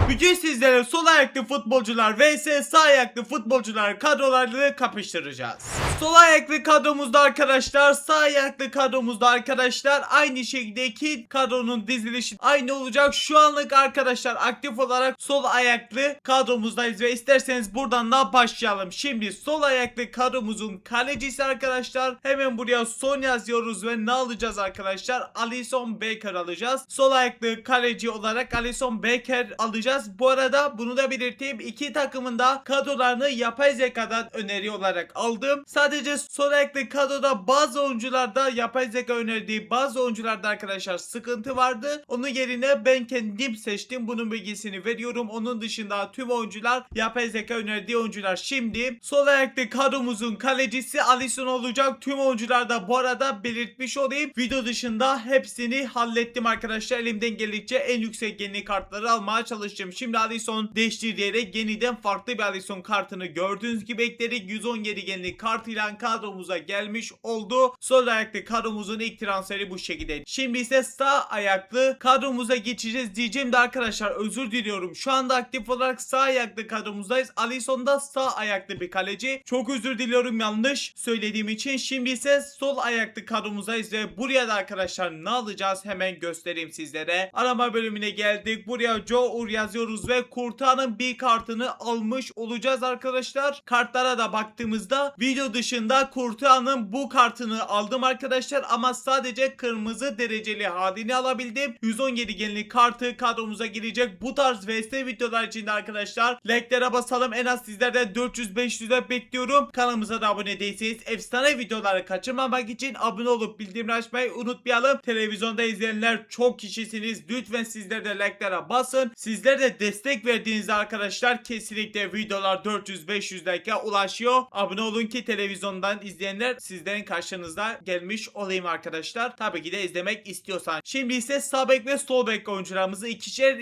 Bugün sizlere sol ayaklı futbolcular vs sağ ayaklı futbolcular kadrolarını kapıştıracağız. Sol ayaklı kadromuzda arkadaşlar, sağ ayaklı kadromuzda arkadaşlar aynı şekilde iki kadronun dizilişi aynı olacak. Şu anlık arkadaşlar aktif olarak sol ayaklı kadromuzdayız ve isterseniz buradan da başlayalım. Şimdi sol ayaklı kadromuzun kalecisi arkadaşlar, hemen buraya son yazıyoruz ve ne alacağız arkadaşlar? Alisson Becker alacağız. Sol ayaklı kaleci olarak Alisson Becker alacağız. Bu arada bunu da belirteyim, iki takımın da kadrolarını yapay zekadan öneri olarak aldım. Sadece sol ayaklı kadroda bazı oyuncularda yapay zeka önerdiği bazı oyuncularda arkadaşlar sıkıntı vardı. Onun yerine ben kendim seçtim. Bunun bilgisini veriyorum. Onun dışında tüm oyuncular yapay zeka önerdiği oyuncular. Şimdi sol ayaklı kadromuzun kalecisi Alisson olacak. Tüm oyuncular da bu arada belirtmiş olayım. Video dışında hepsini hallettim arkadaşlar. Elimden geldikçe en yüksek yeni kartları almaya çalıştım. Şimdi Alisson değiştirerek yeniden farklı bir Alisson kartını gördüğünüz gibi ekledik. 117 yeni kartıyla kadromuza gelmiş oldu. Sol ayaklı kadromuzun ilk transferi bu şekilde. Şimdi ise sağ ayaklı kadromuza geçeceğiz diyeceğim de arkadaşlar özür diliyorum. Şu anda aktif olarak sağ ayaklı kadromuzdayız. Alisson da sağ ayaklı bir kaleci. Çok özür diliyorum yanlış söylediğim için. Şimdi ise sol ayaklı kadromuzdayız ve buraya da arkadaşlar ne alacağız hemen göstereyim sizlere. Arama bölümüne geldik. Buraya Joe Ur yazıyoruz ve Kurta'nın bir kartını almış olacağız arkadaşlar. Kartlara da baktığımızda video dışında Kurta'nın bu kartını aldım arkadaşlar ama sadece kırmızı dereceli halini alabildim. 117 genlik kartı kadromuza girecek. Bu tarz vs videolar için de arkadaşlar like'lere basalım. En az sizlerden 400-500'e bekliyorum. Kanalımıza da abone değilseniz efsane videoları kaçırmamak için abone olup bildirimleri açmayı unutmayalım. Televizyonda izleyenler çok kişisiniz. Lütfen sizler de like'lara basın. Sizler de destek verdiğinizde arkadaşlar kesinlikle videolar 400-500 like'a ulaşıyor. Abone olun ki televizyondan izleyenler sizlerin karşınızda gelmiş olayım arkadaşlar. Tabii ki de izlemek istiyorsan. Şimdi ise sağ bek ve sol bek oyuncularımızı ikişer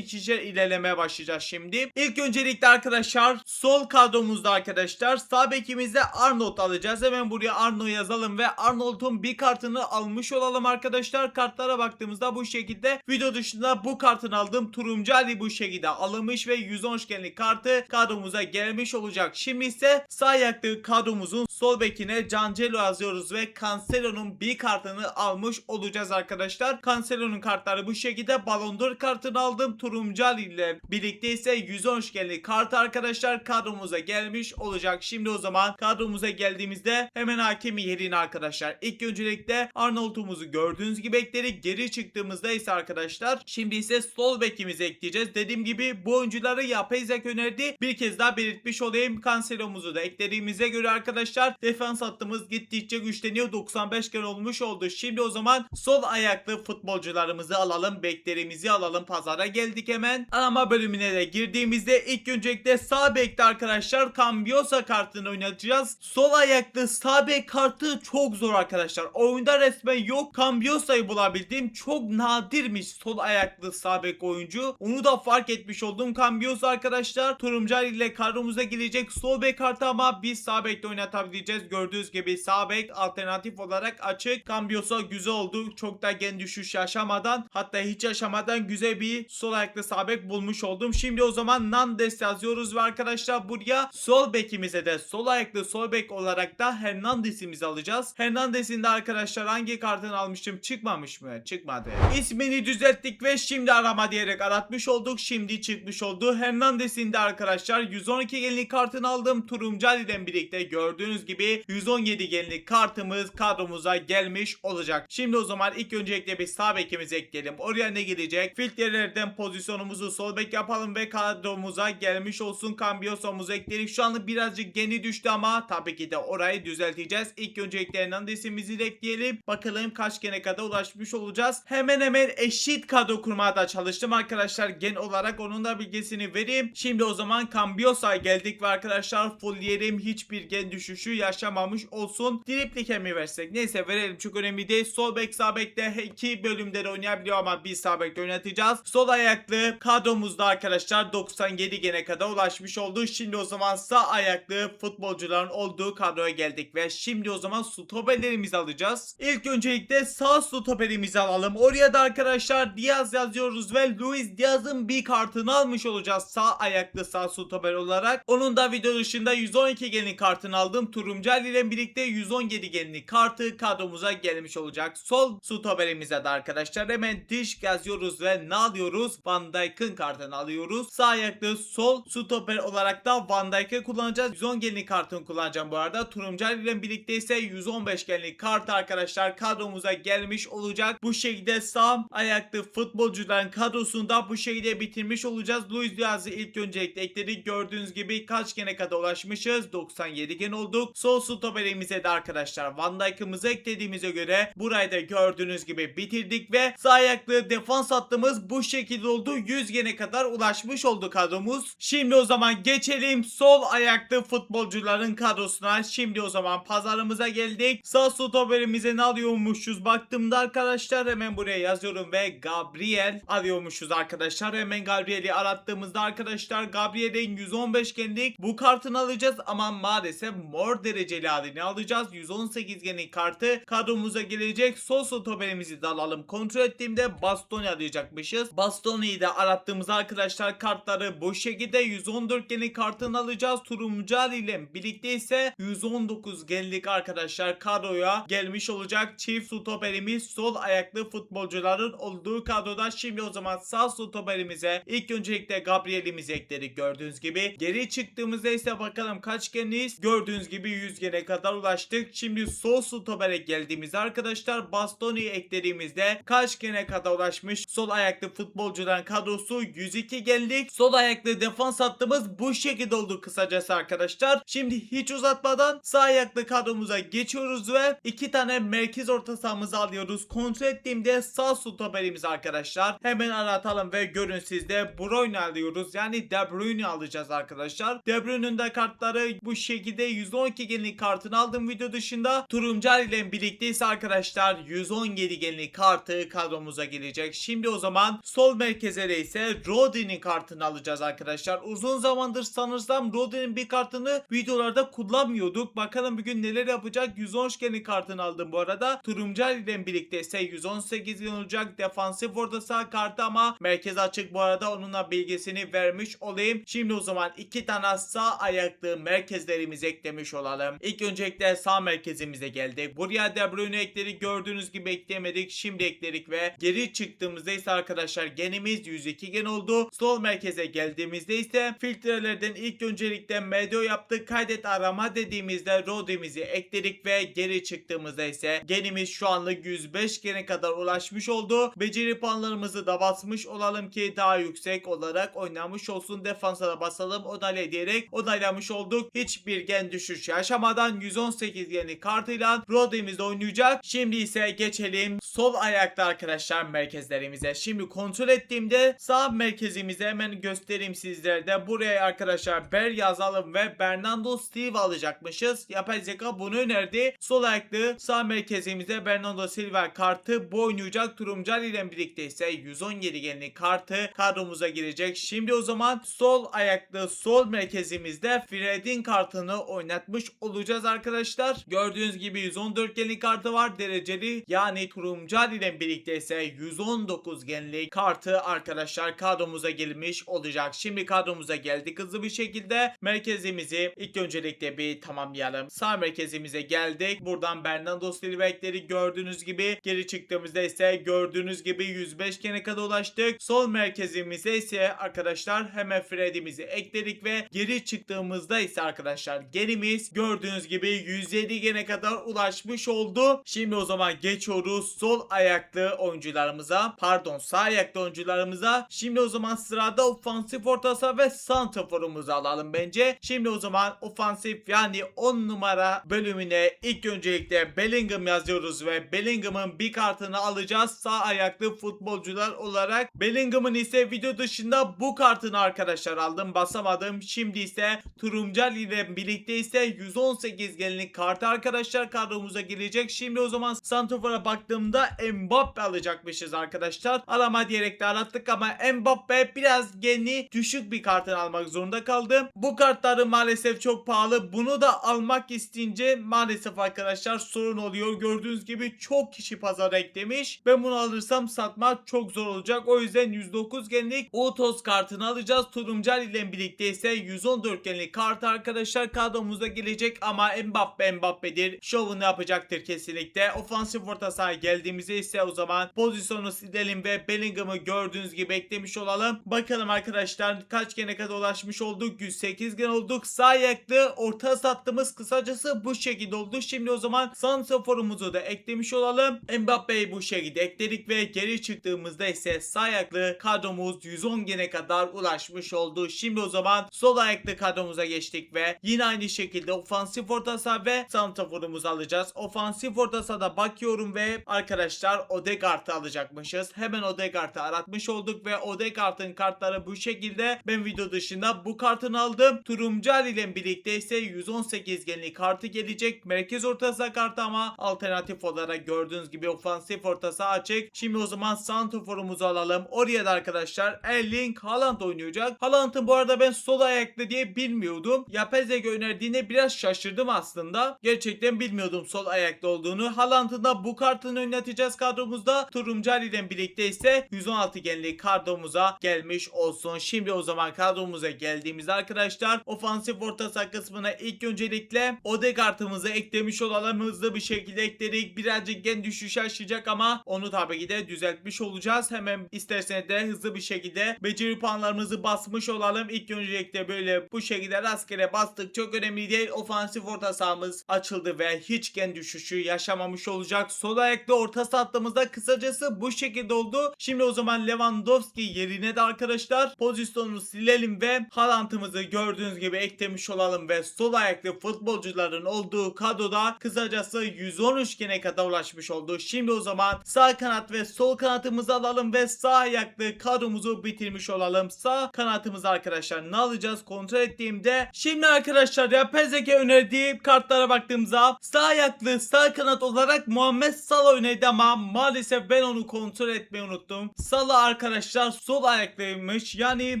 ilerlemeye başlayacağız şimdi. İlk öncelikle arkadaşlar sol kadromuzda arkadaşlar sağ bekimizde Arnold alacağız. Hemen buraya Arnold yazalım ve Arnold'un bir kartını almış olalım arkadaşlar. Kartlara baktığımızda bu şekilde. Video dışında bu kartını aldım. Turuncu Ali bu şekilde alınmış ve 110 üçgenli kartı kadromuza gelmiş olacak. Şimdi ise sağ ayaklı kadromuzun sol bekine Cancelo yazıyoruz ve Cancelo'nun bir kartını almış olacağız arkadaşlar. Cancelo'nun kartları bu şekilde. Ballon d'Or kartını aldım. Turuncu Ali ile birlikte ise 110 üçgenli kartı arkadaşlar kadromuza gelmiş olacak. Şimdi o zaman kadromuza geldiğimizde hemen hakem yerine arkadaşlar. İlk öncelikle Arnold'umuzu gördüğünüz gibi ekledik. Geri çıktığımızda ise arkadaşlar şimdi ise sol bekimizi ekleyeceğiz. Dediğim gibi bu oyuncuları yapay zeka önerdi. Bir kez daha belirtmiş olayım. Cancelo'muzu da eklediğimize göre arkadaşlar defans hattımız gittikçe güçleniyor. 95 kere olmuş oldu. Şimdi o zaman sol ayaklı futbolcularımızı alalım. Beklerimizi alalım. Pazara geldik hemen. Arama bölümüne de girdiğimizde ilk öncelikle sağ bekte arkadaşlar Cambiosa kartını oynatacağız. Sol ayaklı sağ bek kartı çok zor arkadaşlar. Oyunda resmen yok. Cambiosa'yı bulabildim. Çok nadirmiş sol ayaklı sağ bek oyuncu. Onu da fark etmiş oldum. Cambiosa arkadaşlar Turuncu ile kadromuza girecek sol bek kartı ama biz sağ bekte oynatabileceğiz. Gördüğünüz gibi sağ bek alternatif olarak açık. Cambiosa güzel oldu. Çok da gen düşüş yaşamadan, hatta hiç yaşamadan güzel bir sol ayaklı sağ bek bulmuş oldum. Şimdi o zaman Nandes yazıyoruz ve arkadaşlar buraya sol bekimize de sol ayaklı sol bek olarak da Hernandez'imizi alacağız. Hernandez'in de arkadaşlar hangi kartını almıştım, çıkmamış mı? Çıkmadı. İsmini düzelttik ve şimdi arama diyerek aratmış olduk. Şimdi çıkmış oldu. Hernandez'in de arkadaşlar 112 genlik kartını aldım. Turuncu Ali'den birlikte gördüğünüz gibi 117 genlik kartımız kadromuza gelmiş olacak. Şimdi o zaman ilk öncelikle bir sağ bekimizi ekleyelim. Oraya ne gelecek? Filtrelerden pozisyonumuzu sol bek yapalım ve kadromuza gelmiş olsun. Cambiosa'mızı ekledik. Şu anda birazcık geni düştü ama tabii ki de orayı düzelteceğiz. İlk öncelikle Hernandez'imizi de ekleyelim. Bakalım kaç gene kadar ulaşmış olacağız. Hemen hemen eşit kadro kurmaya da çalıştım arkadaşlar. Gen olarak onun da bilgisini vereyim. Şimdi o zaman Cambiosa'ya geldik ve arkadaşlar fullleyelim. Hiçbir gen düşüşü yaşamamış olsun. Dripling mi versek? Neyse verelim, çok önemli değil. Sol bek sağ bekte 2 bölümde de oynayabiliyor ama bir sağ bekte oynatacağız. Sol ayaklı kadromuzda arkadaşlar 97 gene kadar ulaşmış oldu. Şimdi o zaman sağ ayaklı futbolcuların olduğu kadroya geldik ve şimdi o zaman stoperlerimizi alacağız. İlk öncelikle sağ stoperimizi alalım. Oraya da arkadaşlar Diaz yazıyoruz ve Luis Diaz'ın bir kartını almış olacağız sağ ayaklı sağ stoper olarak. Onun da video dışında 112 genlik kartını aldım. Turumcal ile birlikte 117 genlik kartı kadromuza gelmiş olacak. Sol stoperimize de arkadaşlar hemen diş yazıyoruz ve ne alıyoruz? Van Dijk'ın kartını alıyoruz. Sağ ayaklı sol stoper olarak da Van Dijk'ı kullanacağız. 110 genlik kartını kullanacağım bu arada. Turumcal ile birlikte ise 115 genlik kart arkadaşlar kadromuza gelmiş olacak. Bu şekilde sağ ayaklı futbolcuların kadrosunu da bu şekilde bitirmiş olacağız. Luis Diaz'ı ilk öncelikle ekledik. Gördüğünüz gibi kaç gene kadar ulaşmışız? 97 gen olduk. Sol stoperimize de arkadaşlar Van Dijk'ımızı eklediğimize göre burayı da gördüğünüz gibi bitirdik ve sağ ayaklı defans hattımız bu şekilde oldu. 100 gene kadar ulaşmış oldu kadromuz. Şimdi o zaman geçelim sol ayaklı futbolcuların kadrosuna. Şimdi o zaman pazarımıza geldik. Sağ stoperimize ne alıyormuşuz? Baktığımda arkadaşlar hemen buraya yazıyorum ve Gabriel alıyormuşuz arkadaşlar. Hemen Gabriel'i arattığımızda arkadaşlar Gabriel'in 115 genlik bu kartını alacağız ama maalesef mor dereceli halini alacağız. 118 genlik kartı kadromuza gelecek. Sol stoperimizi de alalım. Kontrol ettiğimde Bastoni arayacakmışız. Bastoni'yi de arattığımızda arkadaşlar kartları bu şekilde 114 genlik kartını alacağız. Turumcal ile birlikte ise 119 genlik arkadaşlar kadroya gelmiş olacak. Çift stoperimiz sol ayaklı futbolcuların olduğu kadroda. Şimdi o zaman sağ stoperimize ilk öncelikle Gabriel'imizi ekledik gördüğünüz gibi. Geri çıktığımızda ise bakalım kaç geniyiz. Gördüğünüz gibi 100 gene kadar ulaştık. Şimdi sol stopere geldiğimizde arkadaşlar Bastoni'yi eklediğimizde kaç gene kadar ulaşmış? Sol ayaklı futbolcuların kadrosu 102 geldik. Sol ayaklı defans hattımız bu şekilde oldu kısacası arkadaşlar. Şimdi hiç uzatmadan sağ ayaklı kadromuza geçiyoruz ve 2 tane merkez orta sahamızı alıyoruz. Kontrol ettiğimde sağ stoperimiz arkadaşlar. Hemen aratalım ve görün sizde Bruyne alıyoruz. Yani De Bruyne alacağız arkadaşlar. De Bruyne'nin de kartları bu şekilde 112 genlik kartını aldım video dışında. Turumcal ile birlikte ise arkadaşlar 117 genlik kartı kadromuza gelecek. Şimdi o zaman sol merkeze de ise Rodri'nin kartını alacağız arkadaşlar. Uzun zamandır sanırsam Rodri'nin bir kartını videolarda kullanmıyorduk. Bakalım bugün neler yapacak. 110 genlik kartını aldım bu arada. Turumcal ile birlikte ise 118 gen olacak. Defansif orta saha kartı ama merkez açık bu arada, onunla bilgisini vermiş olayım. Şimdi o zaman 2 tane sağ ayaklı merkezlerimizi eklemiş olalım. İlk öncelikle sağ merkezimize geldik. Buraya De Bruyne ekledik. Gördüğünüz gibi eklemedik. Şimdi ekledik ve geri çıktığımızda ise arkadaşlar genimiz 102 gen oldu. Sol merkeze geldiğimizde ise filtrelerden ilk öncelikle MDO yaptık. Kaydet arama dediğimizde Rodri'mizi ekledik ve geri çıktığımızda ise genimiz şu anlık 105 gene kadar ulaşmış oldu. Beceri puanlarımızı da basmış olalım ki daha yüksek olarak oynamış olsun. Defansa da basalım. Onayla diyerek onaylamış olduk. Hiçbir gen düşüş yaşamadan 118 genlik kartıyla Rodri'mizde oynayacak. Şimdi ise geçelim sol ayakta arkadaşlar merkezlerimize. Şimdi kontrol ettiğimde sağ merkezimize hemen göstereyim sizlere de. Buraya arkadaşlar Ber yazalım ve Bernardo Silva alacakmışız. Yapay zeka bunu önerdi. Sol ayaklı sağ merkezimize Bernardo Silva kartı bu oynayacak. Turumcal ile birlikte ise 117 genlik kartı kadromuza girecek. Şimdi o zaman sol ayaklı sol merkezimizde Fred'in kartını oynatmış olacağız arkadaşlar. Gördüğünüz gibi 114 genlik kartı var dereceli. Yani Turumcal ile birlikte ise 119 genlik kartı arkadaşlar kadromuza gelmiş olacak. Şimdi kadromuza geldik hızlı bir şekilde. Merkezimizi ilk öncelikle bir tamamlayalım. Sağ merkezimize geldik. Buradan Bernardo Silva ekledik gördüğünüz gibi. Geri çıktığımızda ise gördüğünüz gibi 105 gene kadar ulaştık. Sol merkezimize ise arkadaşlar hemen Fred'imizi ekledik ve geri çıktığımızda ise arkadaşlar genimiz gördüğünüz gibi 107 gene kadar ulaşmış oldu. Şimdi o zaman geçiyoruz sol ayaklı oyuncularımıza. Pardon, sağ ayaklı oyuncularımıza. Şimdi o zaman sırada ofansif orta saha ve santraforumuzu alalım bence. Şimdi o zaman ofansif yani 10 numara bölümüne ilk öncelikle Bellingham yazıyoruz ve Bellingham'ın bir kartını alacağız sağ ayaklı futbolcular olarak. Bellingham'ın ise video dışında bu kartını arkadaşlar aldım, basamadım. Şimdi ise Turumcal ile birlikte ise 118 genlik kartı arkadaşlar kadromuza girecek. Şimdi o zaman santrafora baktığımda Mbappe alacakmışız arkadaşlar. Alama diyerek de arattık ama Mbappe biraz genli düşük bir kartını almak zorunda kaldım. Bu kartları maalesef çok pahalı. Bunu da almak isteyince maalesef arkadaşlar sorun oluyor. Gördüğünüz gibi çok kişi pazara eklemiş. Ben bunu alırsam satmak çok zor olacak. O yüzden 109 genlik Utos kartını alacağız. Turumcal ile birlikte ise 114 genlik kartı arkadaşlar kadromuza gelecek ama Mbappe'dir. Şovunu yapacaktır kesinlikle. Ofansif orta sahaya geldiğimizde ise o zaman pozisyonu silelim ve Bellingham'ı gördüğünüz gibi eklemiş olalım. Bakalım arkadaşlar kaç gene kadar ulaşmış olduk? 108 gen olduk. Sağ ayaklı orta sattığımız kısacası bu şekilde oldu. Şimdi o zaman santraforumuzu da eklemiş olalım. Mbappe'yi bu şekilde ekledik ve geri çıktığımızda ise sağ ayaklı kadromuz 110 gene kadar ulaşmış oldu. Şimdi o zaman sol ayaklı kadromuza geçtik ve yine aynı şekilde ofansif orta saha ve santraforumuzu alacağız. Ofansif orta sahada bakıyorum ve arkadaşlar Odegaard'ı alacakmışız. Hemen Odegaard'ı aratmış olduk ve Odegaard'ın kartları bu şekilde. Ben video dışında bu kartını aldım. Turumcal ile birlikte ise 118 genlik kartı gelecek. Merkez orta saha kartı ama alternatif olarak gördüğünüz gibi ofansif orta saha açık. Şimdi o zaman santraforumuzu alalım. Oraya da arkadaşlar Erling Haaland oynayacak. Haaland'ın bu arada ben sol ayaklı diye bilmiyordum. Yapezege önerdiğine biraz şaşırdım aslında. Gerçekten bilmiyordum sol ayaklı olduğunu. Haaland'ın da bu kartını oynatacağız kadromuzda. Turumcal ile birlikte ise 116 genlik kadromuza gelmiş olsun. Şimdi o zaman kadromuza geldiğimizde arkadaşlar ofansif orta saha kısmına ilk öncelikle Odegaard'ımızı eklemiş olalım. Hızlı bir şekilde ekledik. Birazcık gen düşüş yaşayacak ama onu tabii ki de düzeltmiş olacağız. Hemen isterseniz de hızlı bir şekilde beceri puanlarımızı basmış olalım. İlk öncelikle böyle bu şekilde rastgele bastık. Çok önemli değil. Ofansif orta sahamız açıldı ve hiç gen düşüşü yaşamamış olacak. Sol ayaklı orta sattığımızda kısacası bu şekilde oldu. Şimdi o zaman Lewandowski yerine de arkadaşlar pozisyonunu silelim ve Haaland'ımızı gördüğünüz gibi eklemiş olalım ve sol ayaklı futbolcuların olduğu kadroda kısacası 113 gene kadar ulaşmış oldu. Şimdi o zaman sağ kanat ve sol kanatımızı alalım ve sağ ayaklı kadromuzu bitirmiş olalım. Sağ kanatımızı arkadaşlar ne alacağız kontrol ettiğimde şimdi arkadaşlar Yapezeke önerdiği kartlara baktığımızda sağ ayaklı sağ kanat olarak Muhammed Salah önerdi ama maalesef ben onu kontrol etmeyi unuttum. Salah arkadaşlar sol ayaklıymış. Yani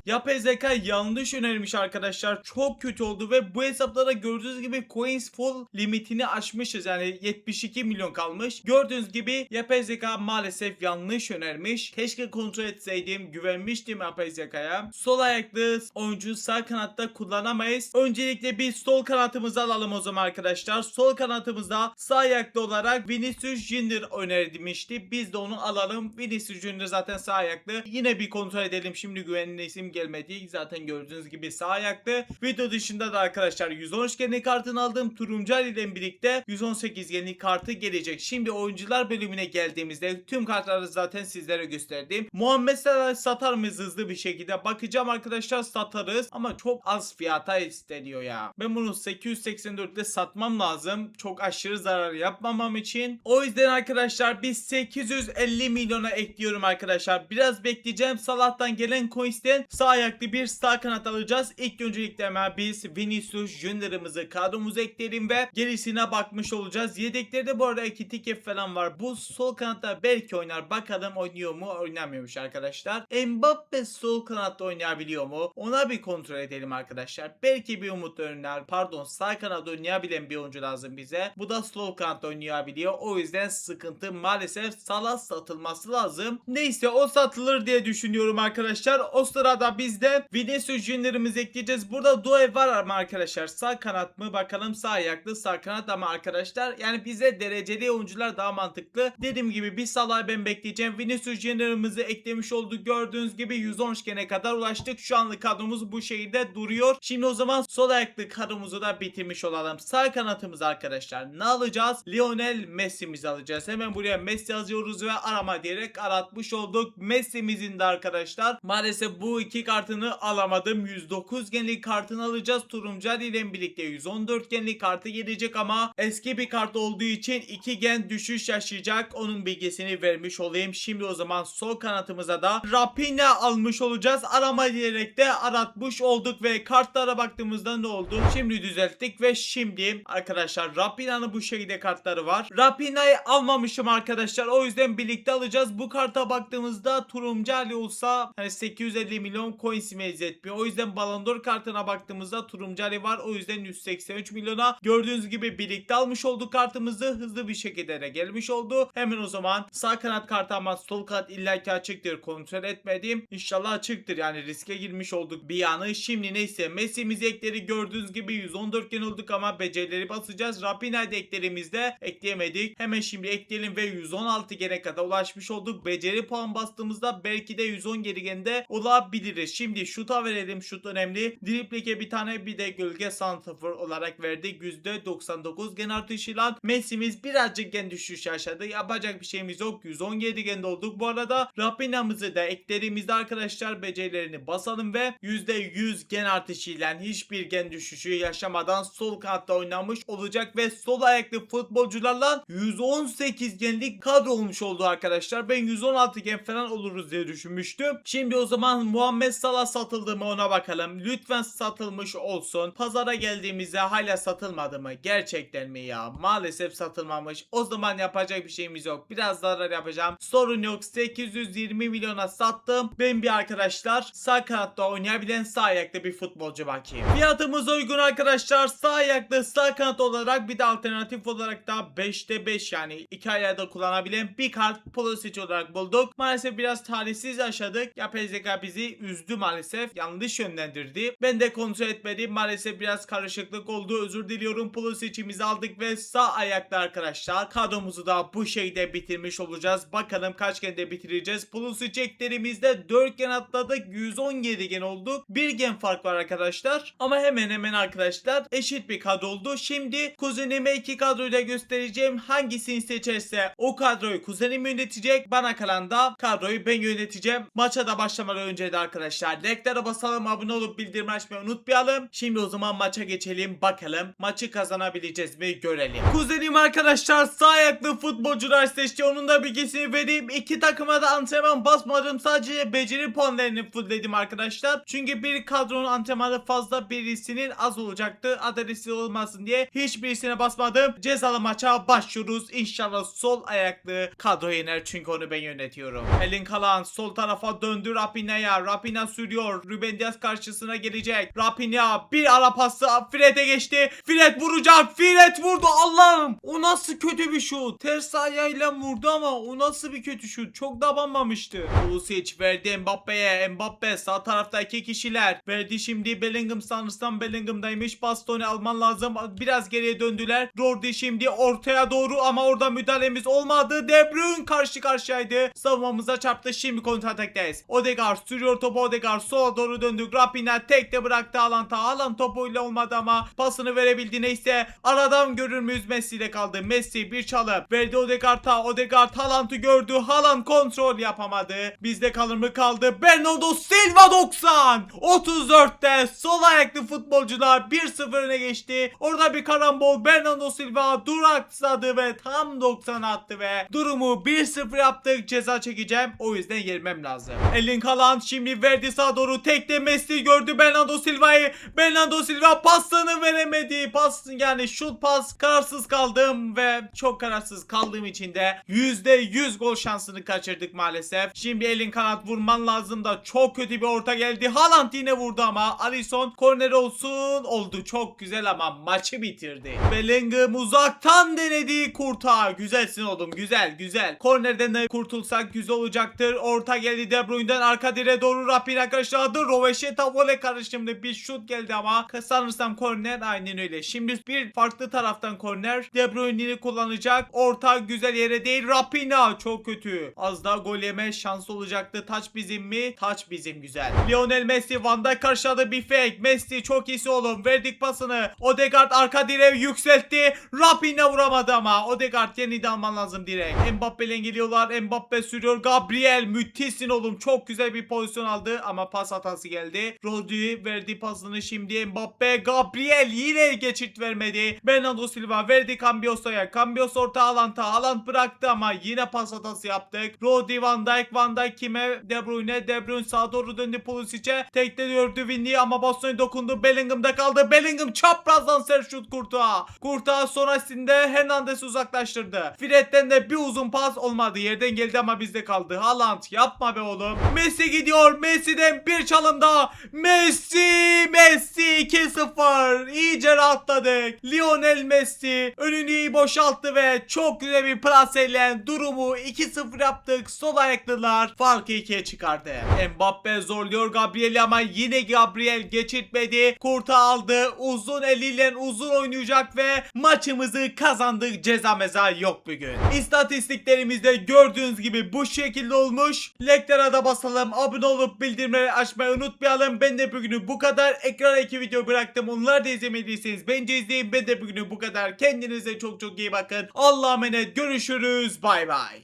Yapezeke yanlış önermiş arkadaşlar. Çok kötü oldu ve bu hesaplara gördüğünüz gibi coins full limitini aşmışız. Yani 72 milyon kalmış. Gördüğünüz gibi Yapezeke maalesef yanlış önermiş. Keşke kontrol etseydim. Güvenmiştim Yapezeka'ya. Sol ayaklı oyuncu sağ kanatta kullanamayız. Öncelikle bir sol kanatımızı alalım o zaman arkadaşlar. Sol kanatımızda sağ ayaklı olarak Vinicius Junior önerilmişti. Biz de onu alalım. Vinicius Junior zaten sağ ayaklı. Yine bir kontrol edelim. Şimdi güvenli isim gelmedi. Zaten gördüğünüz gibi sağ ayaklı. Video dışında da arkadaşlar 113 genlik kartını aldım. Turumcal ile birlikte 118 genlik kartı gelecek. Şimdi oyuncular bölümüne geldiğimizde tüm kartları zaten sizlere gösterdim. Muhammed Salah satar mıyız hızlı bir şekilde? Bakacağım arkadaşlar satarız ama çok az fiyata isteniyor ya. Ben bunu 884'te satmam lazım. Çok aşırı zarar yapmamam için. O yüzden arkadaşlar biz 850 milyona ekliyorum arkadaşlar. Biraz bekleyeceğim. Salah'tan gelen coins'ten sağ ayaklı bir sağ kanat alacağız. İlk öncelikle hemen biz Vinicius Junior'ımızı kadromuza ekleyelim ve gerisine bakmış olacağız. Yedeklerde bu arada Ekitike falan var. Bu sol kanatta belki oynar. Bakalım oynuyor mu? Oynamıyormuş arkadaşlar. Mbappe sol kanatta oynayabiliyor mu? Ona bir kontrol edelim arkadaşlar. Belki bir umut oynar. Pardon sağ kanatta oynayabilen bir oyuncu lazım bize. Bu da sol kanatta oynayabiliyor. O yüzden sıkıntı maalesef Salah satılması lazım. Neyse o satılır diye düşünüyorum arkadaşlar. O sırada biz de Vinicius Junior'ımızı ekleyeceğiz. Burada Doué var ama arkadaşlar sağ kanat mı? Bakalım sağ ayaklı sağ kanat ama arkadaşlar yani bize dereceli oyuncular daha mantıklı. Dediğim gibi bir Salah'ı ben bekleyeceğim. Vinicius Junior'ımızı eklemiş olduk. Gördüğünüz gibi 113 gene kadar ulaştık. Şu anlık kadromuz bu şekilde duruyor. Şimdi o zaman sol ayaklı kadromuzu da bitirmiş olalım. Sağ kanatımız arkadaşlar ne alacağız? Lionel Messi'mizi alacağız. Hemen buraya Messi yazıyoruz ve arama diyerek aratmış olduk. Messi'mizin de arkadaşlar maalesef bu iki kartını alamadım. 109 genlik kartını alacağız. Turumcal ile birlikte 114 genlik kartı gelecek ama eski bir kart olduğu için 2 gen düşüş yaşayacak. Onun bilgisini vermiş olayım. Şimdi o zaman sol kanatımıza da Raphinha almış olacağız. Arama diyerek de aratmış olduk ve kartlara baktığımızda ne oldu? Şimdi düzelttim. yükselttik ve şimdi arkadaşlar Raphinha'nın bu şekilde kartları var. Raphinha'yı almamışım arkadaşlar. O yüzden birlikte alacağız. Bu karta baktığımızda Turumcali olsa hani 850 milyon coins mevzi etmiyor. O yüzden Ballon d'Or kartına baktığımızda Turumcali var. O yüzden 183 milyona. Gördüğünüz gibi birlikte almış olduk kartımızı. Hızlı bir şekilde de gelmiş oldu. Hemen o zaman sağ kanat kartı ama sol kanat illaki açıktır. Kontrol etmedim. İnşallah açıktır. Yani riske girmiş olduk bir yanı. Şimdi neyse Messi'miz ekleri gördüğünüz gibi 114 gen olduk ama becerileri basacağız. Raphinha'yı da eklerimizde ekleyemedik. Hemen şimdi ekleyelim ve 116 gene kadar ulaşmış olduk. Beceri puan bastığımızda belki de 110 geri gende olabiliriz. Şimdi şuta verelim. Şut önemli. Dribble'e bir tane bir de gölge santrafor olarak verdik. %99 gen artışıyla Messi'miz birazcık gen düşüş yaşadı. Yapacak bir şeyimiz yok. 117 gen olduk. Bu arada Raphinha'mızı da eklerimizde arkadaşlar becerilerini basalım ve %100 gen artışıyla hiçbir gen düşüşü yaşamadan sol kanatta oynamış olacak ve sol ayaklı futbolcularla 118 genlik kadro olmuş oldu arkadaşlar. Ben 116 gen falan oluruz diye düşünmüştüm. Şimdi o zaman Muhammed Salah satıldı mı ona bakalım. Lütfen satılmış olsun. Pazara geldiğimizde hala satılmadı mı? Gerçekten mi ya? Maalesef satılmamış. O zaman yapacak bir şeyimiz yok. Biraz zarar yapacağım. Sorun yok. 820 milyona sattım. Ben bir arkadaşlar sağ kanatta oynayabilen sağ ayaklı bir futbolcu bakayım. Fiyatımız uygun arkadaşlar. Sağ ayaklı sağ kanat olarak bir de alternatif olarak da 5'te 5 yani 2 ayağı da kullanabilen bir kart Pulisic olarak bulduk. Maalesef biraz talihsiz yaşadık. Yapay zeka bizi üzdü maalesef. Yanlış yönlendirdi. Ben de kontrol etmedim. Maalesef biraz karışıklık oldu. Özür diliyorum. Pulisic'imizi aldık ve sağ ayaklı arkadaşlar. Kadromuzu da bu şekilde bitirmiş olacağız. Bakalım kaç gende bitireceğiz. Pulisic eklerimizde 4 gen atladık. 117 gen olduk. 1 gen fark var arkadaşlar. Ama hemen hemen arkadaşlar eşit bir kadro oldu. Şimdi kuzenime 2 kadroyu da göstereceğim. Hangisini seçerse o kadroyu kuzenim yönetecek. Bana kalan da kadroyu ben yöneteceğim. Maça da başlamadan önce de arkadaşlar like'lara basalım, abone olup bildirim açmayı unutmayalım. Şimdi o zaman maça geçelim. Bakalım maçı kazanabileceğiz mi görelim. Kuzenim arkadaşlar sağ ayaklı futbolcular seçti. Onun da bilgisini vereyim. 2 takıma da antrenman basmadım. Sadece beceri puanlarını fullledim arkadaşlar. Çünkü bir kadronun antrenmanı fazla, birisinin az olacaktı. Adaletsizlik olmasın diye hiçbirisine basmadım. Cezalı maça başlıyoruz. İnşallah sol ayaklı kadro yener. Çünkü onu ben yönetiyorum. Elin kalan sol tarafa döndü Raphinha'ya. Raphinha sürüyor. Ruben Dias karşısına gelecek. Raphinha bir ara pası Fred'e geçti. Fred vuracak. Fred vurdu. Allah'ım. O nasıl kötü bir şut. Ters ayağıyla vurdu ama o nasıl bir kötü şut. Çok da banmamıştı. Pulisic verdi Mbappe'ye. Mbappe sağ tarafta 2 kişiler. Verdi şimdi Bellingham, sanırsam Bellingham'daymış. Bastoni alman lazım. Biraz geriye döndüler. Rodri şimdi ortaya doğru ama orada müdahalemiz olmadı. De Bruyne karşı karşıyaydı. Savunmamıza çarptı. Şimdi kontratakteyiz. Odegaard sürüyor topu. Odegaard sola doğru döndük. Raphinha tek de bıraktı Haaland'a. Haaland topuyla olmadı ama pasını verebildi. Neyse aradan görür müyüz? Messi ile kaldı. Messi bir çalıp verdi Odegaard'a. Odegaard Haaland'ı gördü. Haaland kontrol yapamadı. Bizde kalır mı kaldı? Bernardo Silva 90. 34'te sol ayaklı futbolcular 1-0 öne geçti. Orada bir karambol. Bernardo Silva duraksadı ve tam 90 attı ve durumu 1-0 yaptık. Ceza çekeceğim. O yüzden yermem lazım. Elin kalan şimdi verdi sağa doğru. Tekte Messi gördü Bernardo Silva'yı. Bernardo Silva pasını veremedi. Pas yani şut pas. Kararsız kaldım ve çok kararsız kaldığım için de %100 gol şansını kaçırdık maalesef. Şimdi elin kanat vurman lazım da çok kötü bir orta geldi. Haaland yine vurdu ama Alisson korner olsun oldu. Çok güzel ama maçı bitirdi. Bellingham uzaktan denedi kurta. Güzelsin oğlum, güzel güzel. Kornerden de kurtulsak güzel olacaktır. Orta geldi De Bruyne'den arka direğe doğru Raphinha karşıladı. Roveşeta vole karışımda bir şut geldi ama sanırsam korner, aynen öyle. Şimdi bir farklı taraftan korner. De Bruyne'ini kullanacak. Orta güzel yere değil. Raphinha çok kötü. Az daha gol yeme şansı olacaktı. Taç bizim mi? Taç bizim, güzel. Lionel Messi Van Dijk karşıladı bir fake. Messi çok iyisi oğlum. Verdik pasını. Odegaard arka direğe yükseltti. Raphinha vuramadı ama Odegaard yeniden alman lazım direkt. Mbappe'yle geliyorlar. Mbappe sürüyor. Gabriel müthişsin oğlum. Çok güzel bir pozisyon aldı ama pas hatası geldi. Rodri verdi pasını şimdi Mbappe. Gabriel yine geçit vermedi. Bernardo Silva verdi Cambiosa'ya. Cambios orta Haaland'a. Haaland bıraktı ama yine pas hatası yaptık. Rodri Van Dijk. Van Dijk kime? De Bruyne. De Bruyne sağa doğru döndü Pulisic'e. Tekte gördü Vinny ama Bastoni dokundu. Bellingham'da kaldı. Bellingham Bellingham çaprazdan sert şut Kurtuğa. Kurtuğa sonrasında Hernandez uzaklaştırdı. Fred'den de bir uzun pas olmadı. Yerden geldi ama bizde kaldı. Haaland yapma be oğlum. Messi gidiyor. Messi'den bir çalım daha. Messi 2-0. İyice rahatladık. Lionel Messi önünü iyi boşalttı ve çok güzel bir plaseyle durumu 2-0 yaptık. Sol ayaklılar farkı 2'ye çıkardı. Mbappe zorluyor Gabriel'i ama yine Gabriel geçirtmedi. Kurta aldı. Uzun eliyle uzun oynayacak ve maçımızı kazandık. Ceza meza yok bugün. İstatistiklerimizde gördüğünüz gibi bu şekilde olmuş. Like'lara da basalım. Abone olup bildirimleri açmayı unutmayalım. Ben de bugünü bu kadar. Ekrana 2 video bıraktım. Onları da izlemediyseniz bence izleyin. Ben de bugünü bu kadar. Kendinize çok çok iyi bakın. Allah'a emanet. Görüşürüz. Bay bay.